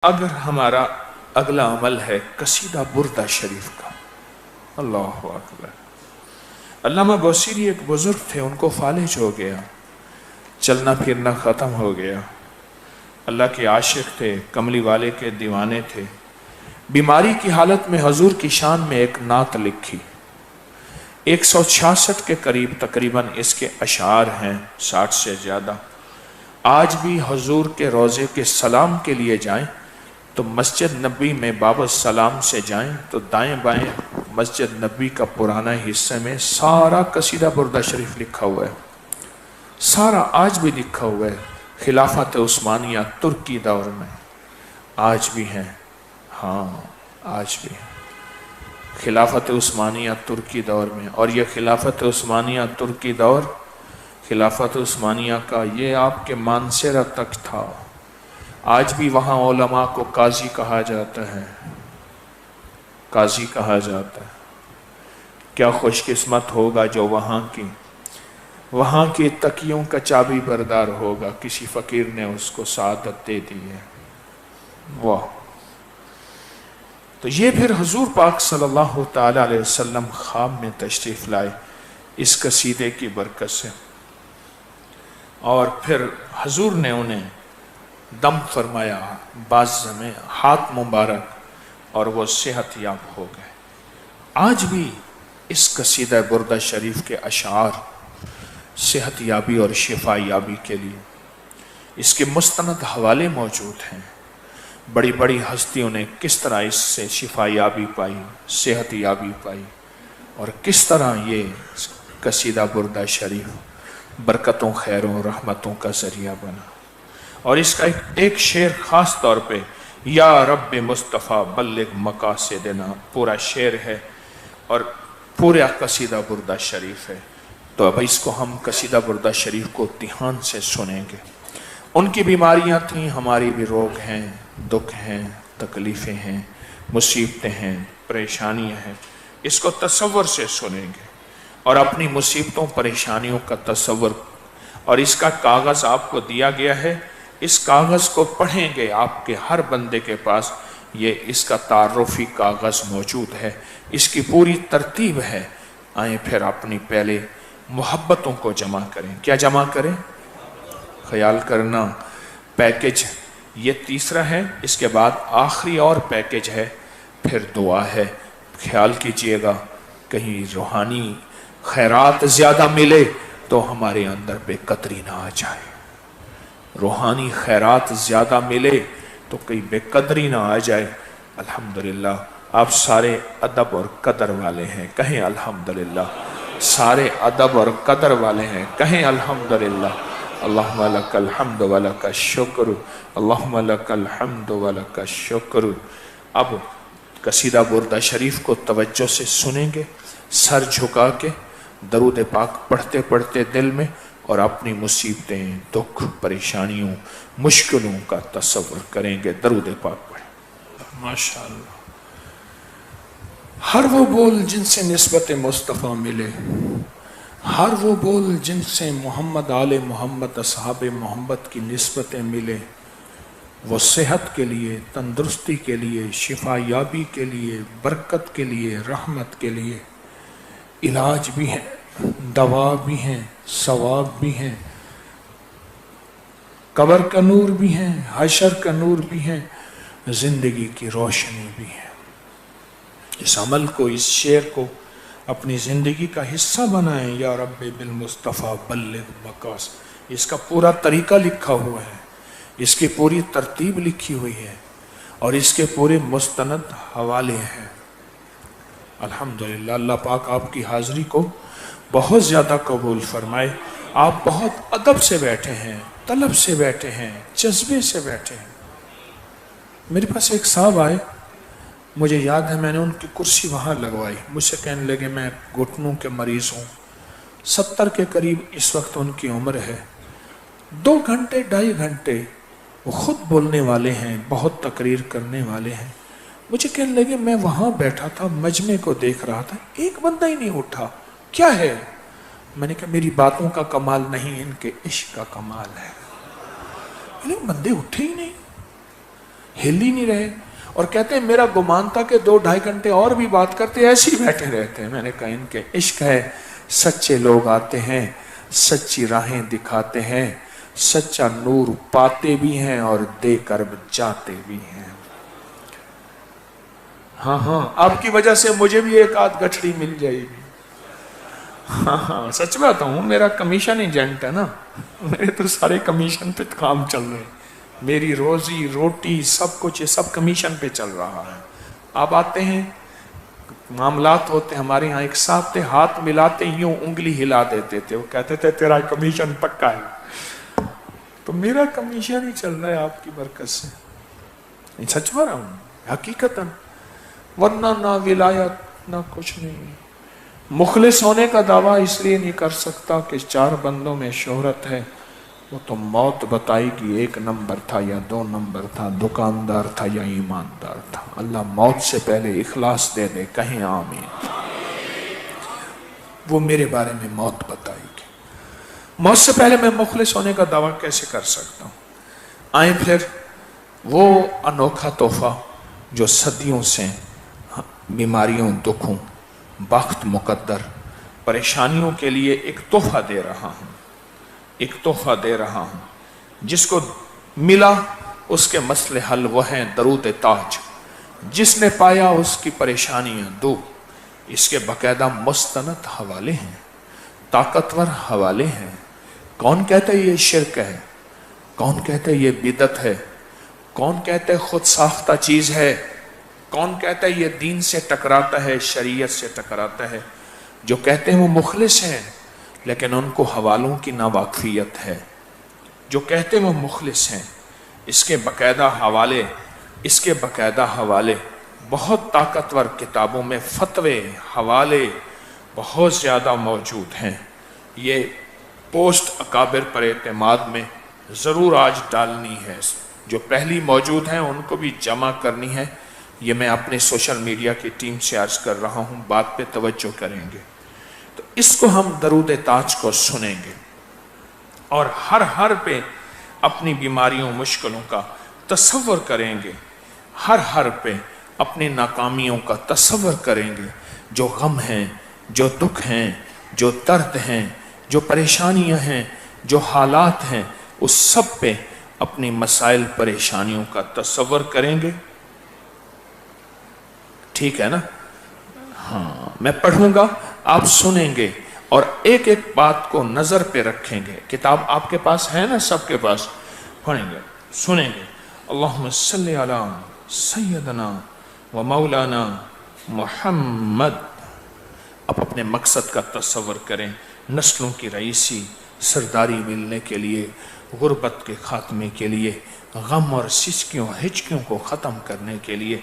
اگر ہمارا اگلا عمل ہے قصیدہ بردہ شریف کا، اللہ اکبر۔ علامہ بوصیری ایک بزرگ تھے، ان کو فالج ہو گیا، چلنا پھرنا ختم ہو گیا، اللہ کے عاشق تھے، کملی والے کے دیوانے تھے۔ بیماری کی حالت میں حضور کی شان میں ایک نعت لکھی، 166 کے قریب تقریباً اس کے اشعار ہیں، 60 سے زیادہ۔ آج بھی حضور کے روضے کے سلام کے لیے جائیں تو مسجد نبی میں باب السلام سے جائیں تو دائیں بائیں مسجد نبی کا پرانا حصے میں سارا قصیدہ بردہ شریف لکھا ہوا ہے، سارا آج بھی لکھا ہوا ہے۔ خلافت عثمانیہ ترکی دور میں آج بھی ہیں، ہاں آج بھی ہیں خلافت عثمانیہ ترکی دور میں۔ اور یہ خلافت عثمانیہ ترکی دور، خلافت عثمانیہ کا یہ آپ کے مانسیرہ تک تھا۔ آج بھی وہاں علماء کو قاضی کہا جاتا ہے، قاضی کہا جاتا ہے۔ کیا خوش قسمت ہوگا جو وہاں کی تکیوں کا چابی بردار ہوگا، کسی فقیر نے اس کو سعادت دے دی ہے۔ واہ! تو یہ پھر حضور پاک صلی اللہ تعالی علیہ وسلم خواب میں تشریف لائے اس قصیدے کی برکت سے، اور پھر حضور نے انہیں دم فرمایا بازو میں، ہاتھ مبارک، اور وہ صحت یاب ہو گئے۔ آج بھی اس قصیدہ بردہ شریف کے اشعار صحت یابی اور شفا یابی کے لیے، اس کے مستند حوالے موجود ہیں۔ بڑی بڑی ہستیوں نے کس طرح اس سے شفا یابی پائی، صحت یابی پائی، اور کس طرح یہ قصیدہ بردہ شریف برکتوں، خیروں، رحمتوں کا ذریعہ بنا۔ اور اس کا ایک شعر خاص طور پہ یا رب مصطفیٰ بلغ مقاصدنا پورا شعر ہے، اور پورا قصیدہ بردہ شریف ہے۔ تو اب اس کو ہم قصیدہ بردہ شریف کو دھیان سے سنیں گے۔ ان کی بیماریاں تھیں، ہماری بھی روگ ہیں، دکھ ہیں، تکلیفیں ہیں، مصیبتیں ہیں، پریشانیاں ہیں۔ اس کو تصور سے سنیں گے اور اپنی مصیبتوں، پریشانیوں کا تصور، اور اس کا کاغذ آپ کو دیا گیا ہے، اس کاغذ کو پڑھیں گے۔ آپ کے ہر بندے کے پاس یہ اس کا تعارفی کاغذ موجود ہے، اس کی پوری ترتیب ہے۔ آئیں پھر اپنی پہلے محبتوں کو جمع کریں۔ کیا جمع کریں؟ خیال کرنا، پیکج یہ تیسرا ہے، اس کے بعد آخری اور پیکج ہے، پھر دعا ہے۔ خیال کیجئے گا کہیں روحانی خیرات زیادہ ملے تو ہمارے اندر بے قدری نہ آ جائے، روحانی خیرات زیادہ ملے تو کہیں بے قدری نہ آ جائے۔ الحمدللہ آپ سارے ادب اور قدر والے ہیں، کہیں الحمدللہ۔ سارے ادب اور قدر والے ہیں، کہیں الحمدللہ۔ اللہم لک الحمد و لک الشکر، اللہم لک الحمد و لک الشکر۔ اب قصیدہ بردہ شریف کو توجہ سے سنیں گے، سر جھکا کے، درود پاک پڑھتے پڑھتے دل میں، اور اپنی مصیبتیں، دکھ، پریشانیوں، مشکلوں کا تصور کریں گے۔ درود پاک پڑھیں۔ ماشاءاللہ۔ ہر وہ بول جن سے نسبت مصطفیٰ ملے، ہر وہ بول جن سے محمد آل محمد اصحاب محمد کی نسبتیں ملے، وہ صحت کے لیے، تندرستی کے لیے، شفا یابی کے لیے، برکت کے لیے، رحمت کے لیے علاج بھی ہیں، دوا بھی ہیں، ثواب بھی ہیں، قبر کا نور بھی ہیں، حشر کا نور بھی ہیں، زندگی کی روشنی بھی ہے۔ اس عمل کو، اس شعر کو اپنی زندگی کا حصہ بنائیں۔ یا رب بالمصطفیٰ بلغ مقاصد، اس کا پورا طریقہ لکھا ہوا ہے، اس کی پوری ترتیب لکھی ہوئی ہے، اور اس کے پورے مستند حوالے ہیں۔ الحمدللہ۔ اللہ پاک آپ کی حاضری کو بہت زیادہ قبول فرمائے۔ آپ بہت ادب سے بیٹھے ہیں، طلب سے بیٹھے ہیں، جذبے سے بیٹھے ہیں۔ میرے پاس ایک صاحب آئے، مجھے یاد ہے میں نے ان کی کرسی وہاں لگوائی، مجھ سے کہنے لگے میں گھٹنوں کے مریض ہوں، 70 کے قریب اس وقت ان کی عمر ہے۔ 2 گھنٹے 2.5 گھنٹے وہ خود بولنے والے ہیں، بہت تقریر کرنے والے ہیں۔ مجھے کہنے لگے میں وہاں بیٹھا تھا، مجمع کو دیکھ رہا تھا، ایک بندہ ہی نہیں اٹھا، کیا ہے؟ میں نے کہا میری باتوں کا کمال نہیں، ان کے عشق کا کمال ہے۔ لیکن بندے اٹھے ہی نہیں، ہل ہی نہیں رہے، اور کہتے ہیں میرا گمان تھا کہ 2-2.5 گھنٹے اور بھی بات کرتے، ایسے ہی بیٹھے رہتے ہیں۔ میں نے کہا ان کے عشق ہے، سچے لوگ آتے ہیں، سچی راہیں دکھاتے ہیں، سچا نور پاتے بھی ہیں اور دے کر جاتے بھی ہیں۔ ہاں ہاں، آپ کی وجہ سے مجھے بھی 1-8 گٹھڑی مل جائے گی۔ ہاں ہاں، سچ بات ہوں، میرا کمیشن ایجنٹ ہے نا، میرے تو سارے کمیشن پہ کام چل رہے ہیں، میری روزی روٹی سب کچھ یہ سب کمیشن پہ چل رہا ہے۔ آپ آتے ہیں، معاملات ہوتے، ہمارے ہاں ایک صاحب تھے، ہاتھ ملاتے یوں انگلی ہلا دیتے تھے، وہ کہتے تھے تیرا کمیشن پکا ہے۔ تو میرا کمیشن ہی چل رہا ہے آپ کی برکت سے، سچ بات ہوں حقیقتاً، ورنہ نہ ولایت نہ کچھ نہیں۔ مخلص ہونے کا دعویٰ اس لیے نہیں کر سکتا کہ 4 بندوں میں شہرت ہے، وہ تو موت بتائے گی 1 نمبر تھا یا 2 نمبر تھا، دکاندار تھا یا ایماندار تھا۔ اللہ موت سے پہلے اخلاص دے دے، کہیں آمین۔ وہ میرے بارے میں موت بتائے گی، موت سے پہلے میں مخلص ہونے کا دعویٰ کیسے کر سکتا ہوں؟ آئیں پھر وہ انوکھا تحفہ جو صدیوں سے بیماریوں، دکھوں، بخت مقدر، پریشانیوں کے لیے ایک تحفہ دے رہا ہوں، ایک تحفہ دے رہا ہوں، جس کو ملا اس کے مسئلے حل، وہ ہیں درود تاج۔ جس نے پایا اس کی پریشانیاں دور۔ اس کے باقاعدہ مستند حوالے ہیں، طاقتور حوالے ہیں۔ کون کہتا ہے یہ شرک ہے؟ کون کہتا ہے یہ بدعت ہے؟ کون کہتا ہے خود ساختہ چیز ہے؟ کون کہتا ہے یہ دین سے ٹکراتا ہے، شریعت سے ٹکراتا ہے؟ جو کہتے ہیں وہ مخلص ہیں، لیکن ان کو حوالوں کی ناواقفیت ہے۔ جو کہتے ہیں وہ مخلص ہیں، اس کے باقاعدہ حوالے، اس کے باقاعدہ حوالے بہت طاقتور کتابوں میں فتوے، حوالے بہت زیادہ موجود ہیں۔ یہ پوسٹ اکابر پر اعتماد میں ضرور آج ڈالنی ہے، جو پہلی موجود ہیں ان کو بھی جمع کرنی ہے۔ یہ میں اپنے سوشل میڈیا کی ٹیم سے عرض کر رہا ہوں، بات پہ توجہ کریں گے تو اس کو ہم درود تاج کو سنیں گے، اور ہر پہ اپنی بیماریوں، مشکلوں کا تصور کریں گے، ہر پہ اپنی ناکامیوں کا تصور کریں گے، جو غم ہیں، جو دکھ ہیں، جو درد ہیں، جو پریشانیاں ہیں، جو حالات ہیں، اس سب پہ اپنی مسائل، پریشانیوں کا تصور کریں گے۔ ٹھیک ہے نا؟ ہاں، میں پڑھوں گا، آپ سنیں گے، اور ایک ایک بات کو نظر پہ رکھیں گے۔ کتاب آپ کے پاس ہے نا؟ سب کے پاس؟ پڑھیں گے، سنیں گے۔ اللہم صلی علی سیدنا و مولانا محمد۔ اب اپنے مقصد کا تصور کریں، نسلوں کی رئیسی، سرداری ملنے کے لیے، غربت کے خاتمے کے لیے، غم اور سسکیوں، ہچکیوں کو ختم کرنے کے لیے۔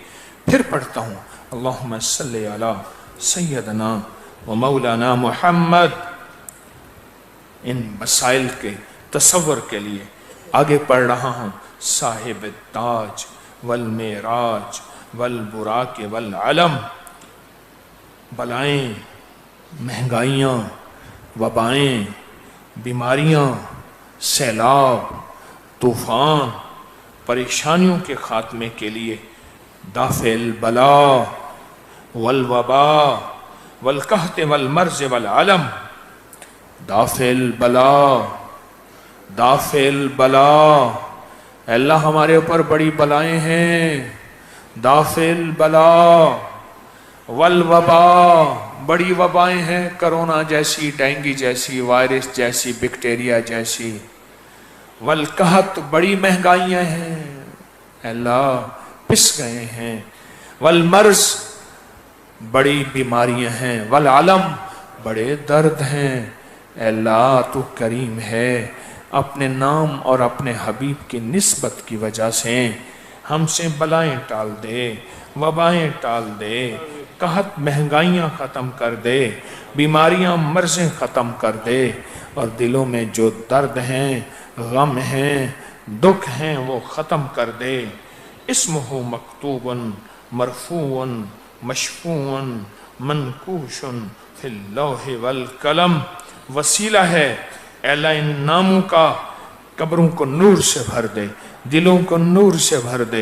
پھر پڑھتا ہوں، اللہم صلی علی سیدنا و مولانا محمد۔ ان مسائل کے تصور کے لیے آگے پڑھ رہا ہوں۔ صاحب التاج والمیراج والبراق والعلم۔ بلائیں، مہنگائیاں، وبائیں، بیماریاں، سیلاب، طوفان، پریشانیوں کے خاتمے کے لیے دافع البلا والوبا والقحط والمرض والعلم۔ دافع البلا، دافع البلا، اے اللہ ہمارے اوپر بڑی بلائیں ہیں۔ دافع البلا والوبا، بڑی وبائیں ہیں، کرونا جیسی، ڈینگی جیسی، وائرس جیسی، بیکٹیریا جیسی۔ والقحط، بڑی مہنگائیاں ہیں، اے اللہ پس گئے ہیں۔ والمرض، بڑی بیماریاں ہیں۔ والعلم، بڑے درد ہیں۔ اے اللہ تو کریم ہے، اپنے نام اور اپنے حبیب کی نسبت کی وجہ سے ہم سے بلائیں ٹال دے، وبائیں ٹال دے، قحط مہنگائیاں ختم کر دے، بیماریاں مرضیں ختم کر دے، اور دلوں میں جو درد ہیں، غم ہیں، دکھ ہیں، وہ ختم کر دے۔ اسمہ مکتوب مرفوع مشفوع منقوش فی اللوح والقلم۔ وسیلہ ہے، اے اللہ ان ناموں کا قبروں کو نور سے بھر دے، دلوں کو نور سے بھر دے،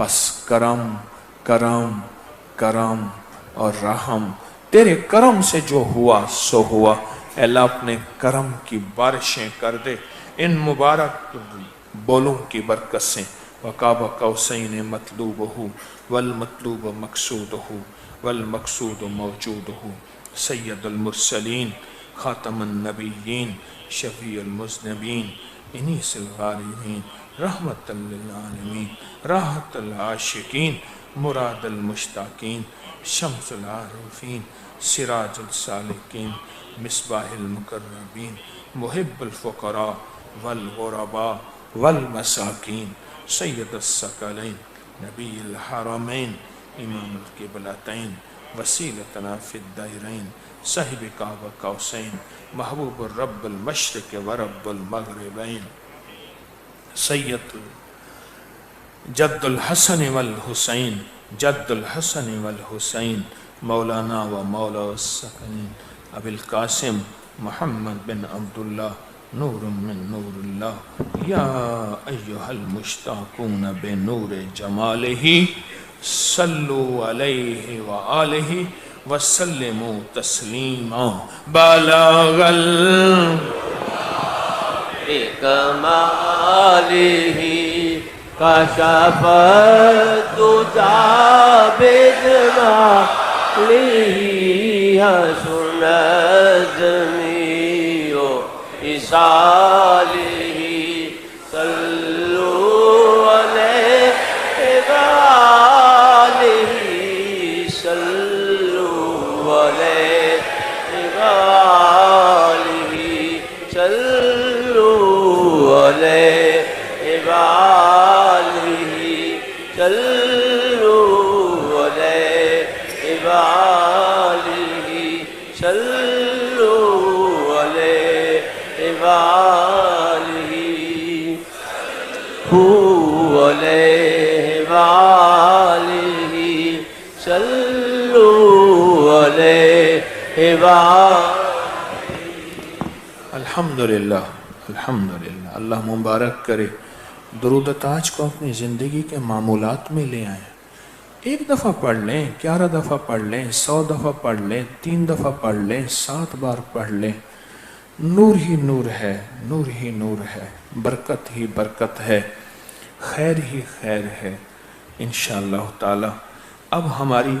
بس کرم کرم کرم اور رحم، تیرے کرم سے جو ہوا سو ہوا۔ اے اللہ اپنے کرم کی بارشیں کر دے ان مبارک بولوں کی برکت سے۔ وقاب قوسین مطلوبہ والمطلوب مقصودہ والمقصود موجودہ، سید المرسلین خاتم النبیین شفیع المذنبین انیس الغاربین رحمت للعالمین راحت العاشقین مراد المشتاقین شمس العارفین سراج السالکین مصباح المقربین محب الفقراء والغرباء والمساکین سید الثقلین نبی الحرمین امام القبلتین وسیلتنا فی الدائرین صاحب قاب قوسین محبوب الرب المشرق ورب المغربین سید جد الحسن والحسین جد الحسن والحسین مولانا و مولا السکین ابی القاسم محمد بن عبداللہ نور من نور اللہ یا ایہا المشتاقون بنور جمالہ صلو علیہ وآلہ وسلموا تسلیما بلغ بکمالہ کشف الدجى بجمالہ حسن الجمیع إصالہ صلوا علیہ وآلہ صلوا علیہ وآلہ صلوا علیہ وآلہ صلوا علیہ وآلہ صلوا علیہ وآلہ علیہ وآلہ صلوا علیہ وآلہ۔ الحمدللہ الحمدللہ، اللہ مبارک کرے۔ درود و تاج کو اپنی زندگی کے معمولات میں لے آئیں۔ ایک دفعہ پڑھ لیں، 11 دفعہ پڑھ لیں، 100 دفعہ پڑھ لیں، 3 دفعہ پڑھ لیں، 7 بار پڑھ لیں، نور ہی نور ہے، نور ہی نور ہے، برکت ہی برکت ہے، خیر ہی خیر ہے انشاءاللہ تعالی۔ اب ہماری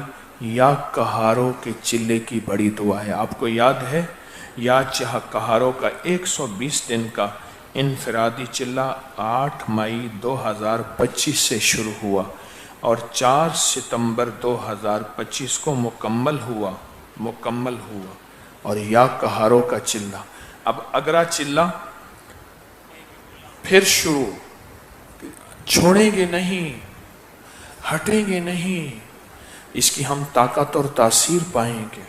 یا کہاروں کے چلے کی بڑی دعا ہے۔ آپ کو یاد ہے یا چاہ کہاروں کا 120 دن کا انفرادی چلہ 8 مئی 2025 سے شروع ہوا اور 4 ستمبر 2025 کو مکمل ہوا اور یا کہاروں کا چلہ۔ اب اگلا چلہ پھر شروع، چھوڑیں گے نہیں، ہٹیں گے نہیں، اس کی ہم طاقت اور تاثیر پائیں گے۔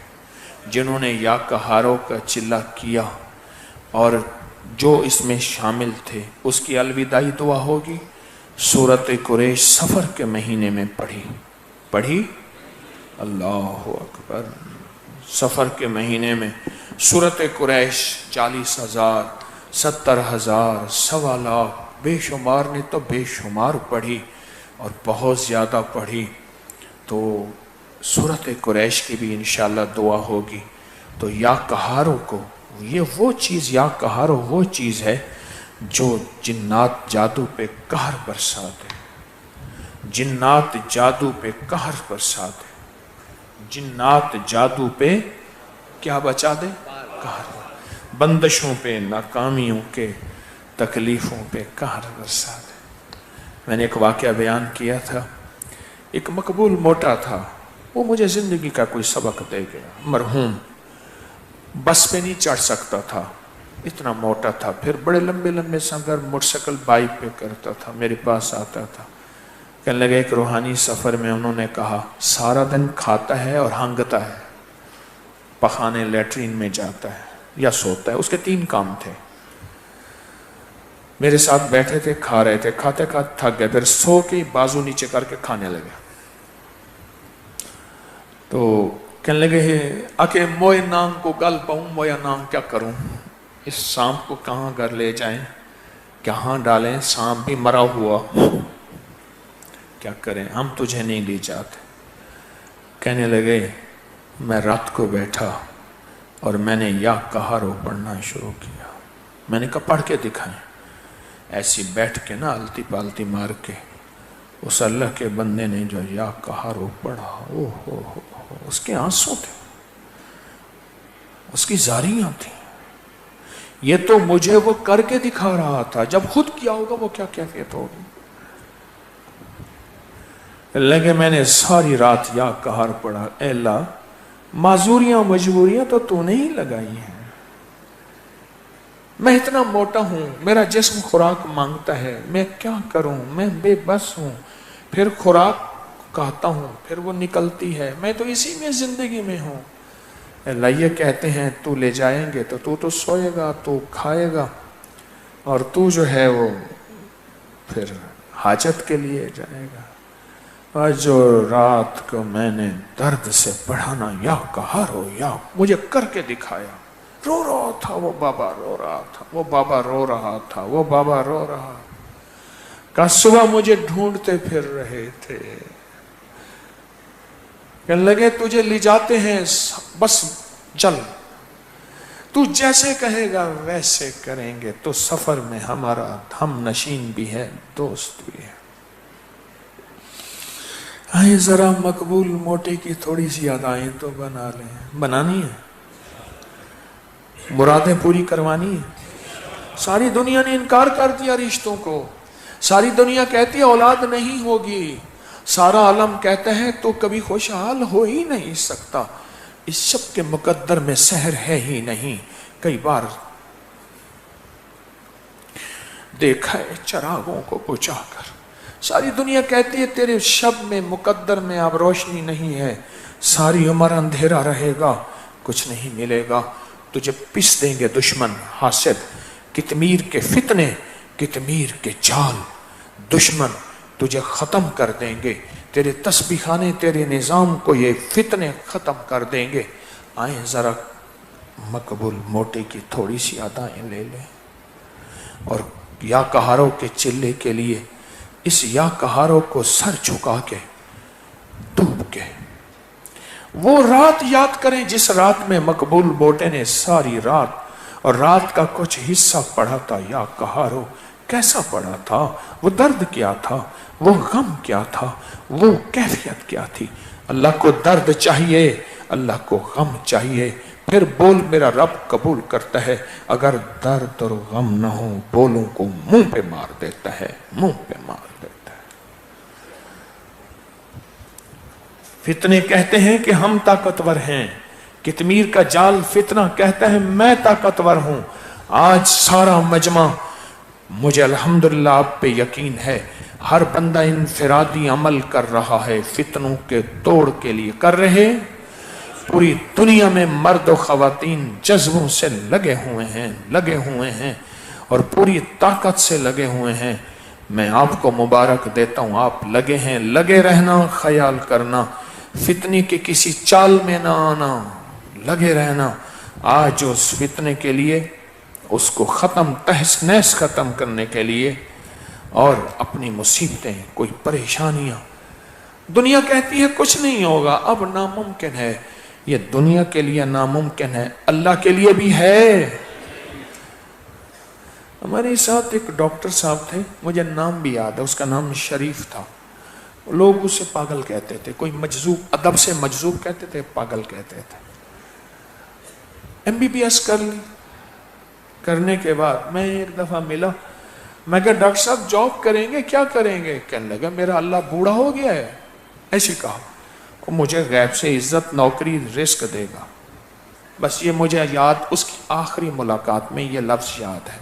جنہوں نے یا کہاروں کا چلہ کیا اور جو اس میں شامل تھے، اس کی الوداعی دعا ہوگی۔ سورۃ قریش سفر کے مہینے میں پڑھی اللہ اکبر، سفر کے مہینے میں سورۃ قریش 40,000 70,000 سوا لاکھ بے شمار نے تو بے شمار پڑھی اور بہت زیادہ پڑھی۔ تو سورۃ قریش کی بھی انشاءاللہ دعا ہوگی۔ تو یا کہاروں کو، یہ وہ چیز، یا کہاروں وہ چیز ہے جو جنات جادو پہ قہر برسا دے، جنات جادو پہ قہر برسا دے، جنات جادو پہ کیا بچا دے؟ قہر، بندشوں پہ، ناکامیوں کے، تکلیفوں پہ قہر برسا دے۔ میں نے ایک واقعہ بیان کیا تھا، ایک مقبول موٹا تھا، وہ مجھے زندگی کا کوئی سبق دے گیا۔ مرحوم بس پہ نہیں چڑھ سکتا تھا، اتنا موٹا تھا، پھر بڑے لمبے لمبے سفر موٹر سائیکل بائک پہ کرتا تھا، میرے پاس آتا تھا۔ کہنے لگے ایک روحانی سفر میں انہوں نے کہا سارا دن کھاتا ہے اور ہانگتا ہے، پخانے لیٹرین میں جاتا ہے یا سوتا ہے، اس کے 3 کام تھے۔ میرے ساتھ بیٹھے تھے، کھا رہے تھے، کھاتے کھاتے تھک گئے، پھر سو کے بازو نیچے کر کے کھانے لگے۔ تو کہنے لگے آکے موئے نام کو گل پاؤں، مویا نام کیا کروں، اس سانپ کو کہاں گھر لے جائیں، کہاں ڈالیں، سانپ بھی مرا ہوا۔ کیا کریں ہم تجھے نہیں لے جاتے. کہنے لگے میں رات کو بیٹھا اور میں نے یا قہارو پڑھنا شروع کیا. میں نے کہا پڑھ کے دکھائیں. ایسی بیٹھ کے نا الٹی پالٹی مار کے اس اللہ کے بندے نے جو یا قہارو پڑھا، اس کے آنسو تھے، اس کی زاریاں تھیں. یہ تو مجھے وہ کر کے دکھا رہا تھا، جب خود کیا ہوگا وہ کیا کیفیت ہوگی. لگے میں نے ساری رات یا قہار پڑھا. اے اللہ معذوریاں مجبوریاں تو نے ہی لگائی ہیں. میں اتنا موٹا ہوں، میرا جسم خوراک مانگتا ہے، میں کیا کروں، میں بے بس ہوں. پھر خوراک کہتا ہوں، پھر وہ نکلتی ہے، میں تو اسی میں زندگی میں ہوں. اللہ یہ کہتے ہیں تو لے جائیں گے تو سوئے گا، تو کھائے گا، اور تو جو ہے وہ پھر حاجت کے لیے جائے گا. اور جو رات کو میں نے درد سے پڑھانا یا قہارو یا مجھے کر کے دکھایا. رو رہا تھا وہ بابا، رو رہا تھا وہ بابا، رو رہا تھا وہ بابا، رو رہا. کہ صبح مجھے ڈھونڈتے پھر رہے تھے. کہنے لگے تجھے لے جاتے ہیں، بس چل، تو جیسے کہے گا ویسے کریں گے. تو سفر میں ہمارا ہم نشین بھی ہے، دوست بھی ہے. آئے ذرا مقبول موٹے کی تھوڑی سی ادائیں تو بنا لیں. بنانی ہے، مرادیں پوری کروانی ہے. ساری دنیا نے انکار کر دیا رشتوں کو. ساری دنیا کہتی ہے اولاد نہیں ہوگی. سارا عالم کہتا ہے تو کبھی خوشحال ہو ہی نہیں سکتا. اس شب کے مقدر میں سحر ہے ہی نہیں. کئی بار دیکھا ہے چراغوں کو بجھا کر. ساری دنیا کہتی ہے تیرے شب میں مقدر میں اب روشنی نہیں ہے، ساری عمر اندھیرا رہے گا، کچھ نہیں ملے گا. تجھے پس دیں گے دشمن حاسد، کتمیر کے فتنے، کتمیر کے جال. دشمن تجھے ختم کر دیں گے، تیرے تسبیح خانے، تیرے نظام کو یہ فتنے ختم کر دیں گے. آئیں ذرا مقبول موٹے کی تھوڑی سی ادائیں لے لیں، اور یا قہارو کے چلے کے لیے اس یا قہارو کو سر جھکا کے ڈوب کے وہ رات یاد کریں جس رات میں مقبول موٹے نے ساری رات اور رات کا کچھ حصہ پڑھا تھا. یا قہارو کیسا پڑھا تھا، وہ درد کیا تھا، وہ غم کیا تھا، وہ کیفیت کیا تھی. اللہ کو درد چاہیے، اللہ کو غم چاہیے. پھر بول میرا رب قبول کرتا ہے. اگر درد اور غم نہ ہو بولوں کو منہ پہ مار دیتا ہے، منہ پہ مار دیتا ہے. فتنے کہتے ہیں کہ ہم طاقتور ہیں، کتمیر کا جال فتنہ کہتا ہے میں طاقتور ہوں. آج سارا مجمع مجھے الحمدللہ آپ پہ یقین ہے ہر بندہ انفرادی عمل کر رہا ہے فتنوں کے توڑ کے لیے. کر رہے پوری دنیا میں مرد و خواتین جذبوں سے لگے ہوئے ہیں اور پوری طاقت سے لگے ہوئے ہیں. میں آپ کو مبارک دیتا ہوں، آپ لگے ہیں. لگے رہنا، خیال کرنا، فتنے کے کسی چال میں نہ آنا، لگے رہنا. آج اس فتنے کے لیے، اس کو ختم تہس نہس ختم کرنے کے لیے، اور اپنی مصیبتیں، کوئی پریشانیاں. دنیا کہتی ہے کچھ نہیں ہوگا، اب ناممکن ہے. یہ دنیا کے لیے ناممکن ہے، اللہ کے لیے بھی ہے. ہمارے ساتھ ایک ڈاکٹر صاحب تھے، مجھے نام بھی یاد ہے، اس کا نام شریف تھا. لوگ اسے پاگل کہتے تھے، کوئی مجذوب، ادب سے مجذوب کہتے تھے، پاگل کہتے تھے. MBBS کر لی. کرنے کے بعد میں ایک دفعہ ملا، میں کہا ڈاکٹر صاحب جاب کریں گے، کیا کریں گے؟ کہنے لگا میرا اللہ بوڑھا ہو گیا ہے. ایسے کہا کہ مجھے غیب سے عزت، نوکری، رزق دے گا. بس یہ مجھے یاد، اس کی آخری ملاقات میں یہ لفظ یاد ہے.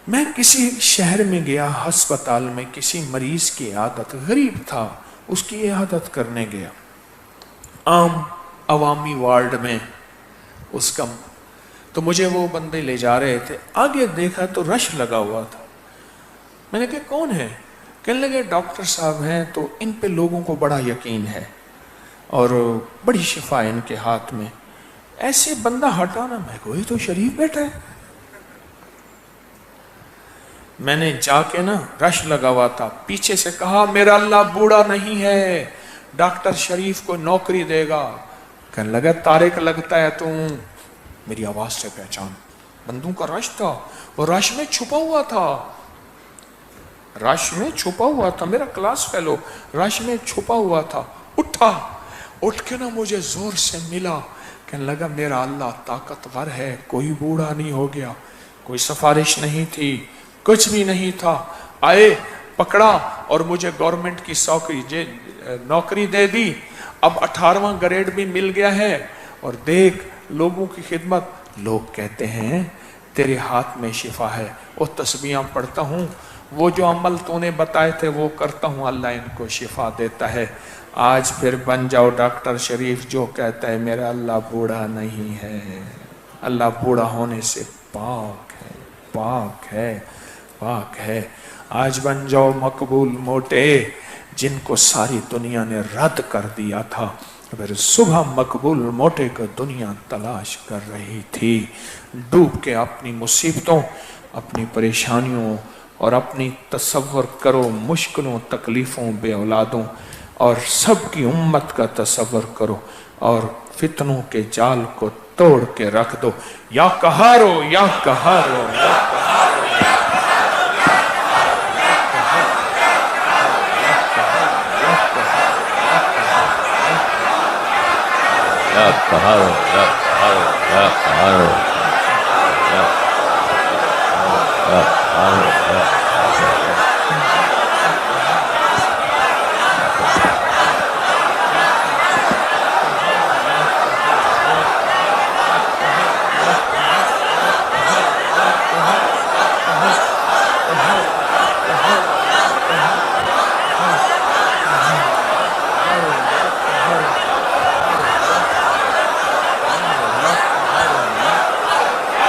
میں کسی شہر میں گیا، ہسپتال میں کسی مریض کی عیادت، غریب تھا، اس کی عیادت کرنے گیا. عام عوامی وارڈ میں اس کا، تو مجھے وہ بندے لے جا رہے تھے. آگے دیکھا تو رش لگا ہوا تھا. میں نے کہا کون ہے؟ کہنے لگے ڈاکٹر صاحب ہیں، تو ان پہ لوگوں کو بڑا یقین ہے اور بڑی شفا ان کے ہاتھ میں. ایسے بندہ ہٹانا، میں کوئی تو شریف بیٹھا ہے. میں نے جا کے نا رش لگا ہوا تھا، پیچھے سے کہا میرا اللہ بوڑھا نہیں ہے، ڈاکٹر شریف کو نوکری دے گا۔ کہنے لگا طارق لگتا ہے تو، میری آواز سے پہچان۔ بندوں کا رش تھا، وہ رش میں چھپا ہوا تھا، رش میں چھپا ہوا تھا، میرا کلاس فیلو رش میں چھپا ہوا تھا۔ اٹھا، اٹھ کے نا مجھے زور سے ملا، کہنے لگا میرا اللہ طاقتور ہے، کوئی بوڑھا نہیں ہو گیا، کوئی سفارش نہیں تھی، کچھ بھی نہیں تھا۔ آئے، پکڑا اور مجھے گورنمنٹ کی نوکری دے دی، اب 18واں گریڈ بھی مل گیا ہے، اور دیکھ لوگوں کی خدمت۔ لوگ کہتے ہیں تیرے ہاتھ میں شفا ہے، وہ تسبیحاں پڑھتا ہوں، وہ جو عمل تو نے بتائے تھے وہ کرتا ہوں، اللہ ان کو شفا دیتا ہے۔ آج پھر بن جاؤ ڈاکٹر شریف جو کہتا ہے میرا اللہ بوڑھا نہیں ہے، اللہ بوڑھا ہونے سے پاک ہے، پاک ہے، پاک ہے۔ آج بن جاؤ مقبول موٹے، جن کو ساری دنیا نے رد کر دیا تھا، پھر صبح مقبول موٹے کو دنیا تلاش کر رہی تھی۔ ڈوب کے اپنی مصیبتوں، اپنی پریشانیوں اور اپنی تصور کرو مشکلوں، تکلیفوں، بے اولادوں اور سب کی امت کا تصور کرو، اور فتنوں کے جال کو توڑ کے رکھ دو۔ یا قہارو، یا قہارو، یا قہارو، یا قہارو، یا قہارو، یا قہارو، یا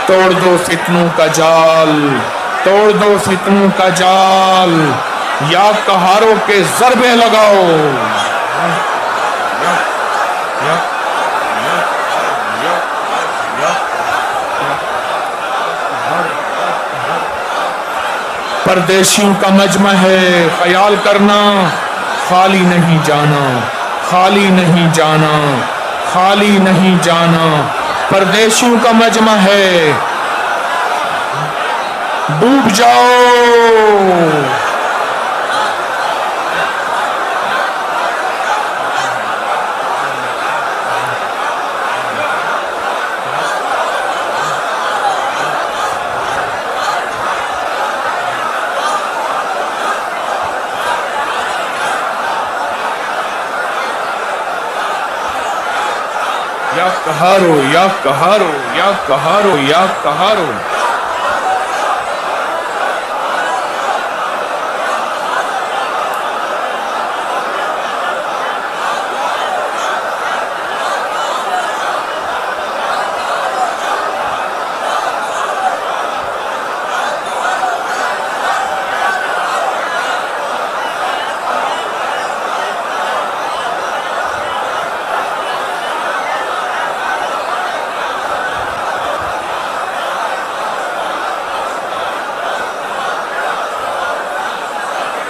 توڑ دو فتنوں کا جال، توڑ دو فتنوں کا جال، یا قہاروں کے ضربے لگاؤ۔ پردیشیوں کا مجمع ہے، خیال کرنا، خالی نہیں جانا، خالی نہیں جانا، خالی نہیں جانا۔ پردیشیوں کا مجمع ہے، ڈوب جاؤ۔ یا قہارو، یا قہارو، یا قہارو، یا قہارو۔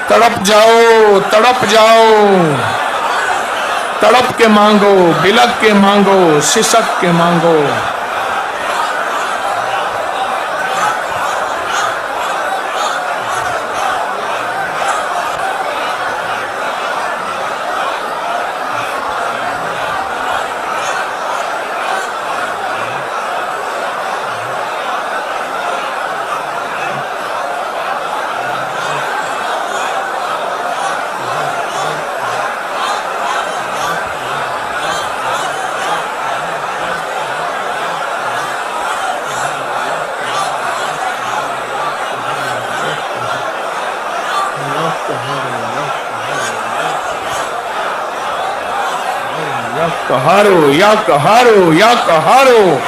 تڑپ جاؤ، تڑپ جاؤ، تڑپ کے مانگو، بلک کے مانگو، سسک کے مانگو۔ یا قہارو، یا قہارو، یا قہارو۔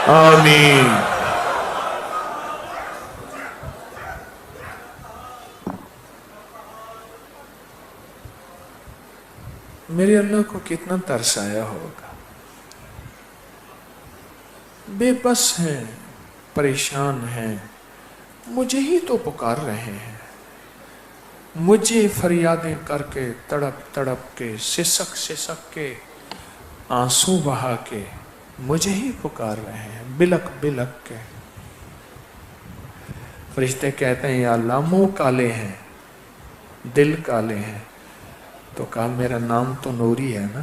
آمین۔ میرے اللہ کو کتنا ترس آیا ہوگا، بے بس ہیں، پریشان ہیں، مجھے ہی تو پکار رہے ہیں، مجھے فریادیں کر کے، تڑپ تڑپ کے، سسک سسک کے، آنسو بہا کے مجھے ہی پکار رہے ہیں، بلک بلک کے۔ فرشتے کہتے ہیں یا اللہ منہ کالے ہیں، دل کالے ہیں، تو کہا میرا نام تو نوری ہے نا،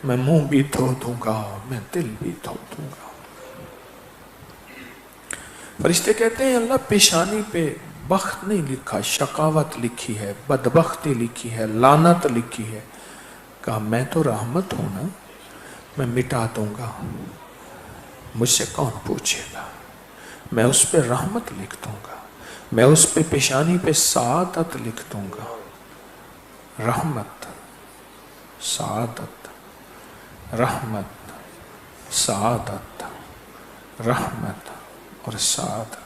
میں منہ بھی دھو دوں گا، میں دل بھی دھو دوں گا۔ فرشتے کہتے ہیں اللہ پیشانی پہ بخت نہیں لکھا، شقاوت لکھی ہے، بدبختی لکھی ہے، لعنت لکھی ہے۔ کہا میں تو رحمت ہوں نا، میں مٹا دوں گا، مجھ سے کون پوچھے گا، میں اس پہ رحمت لکھ دوں گا، میں اس پہ پیشانی پہ سعادت لکھ دوں گا۔ رحمت، سعادت، رحمت، سعادت، رحمت اور سعادت۔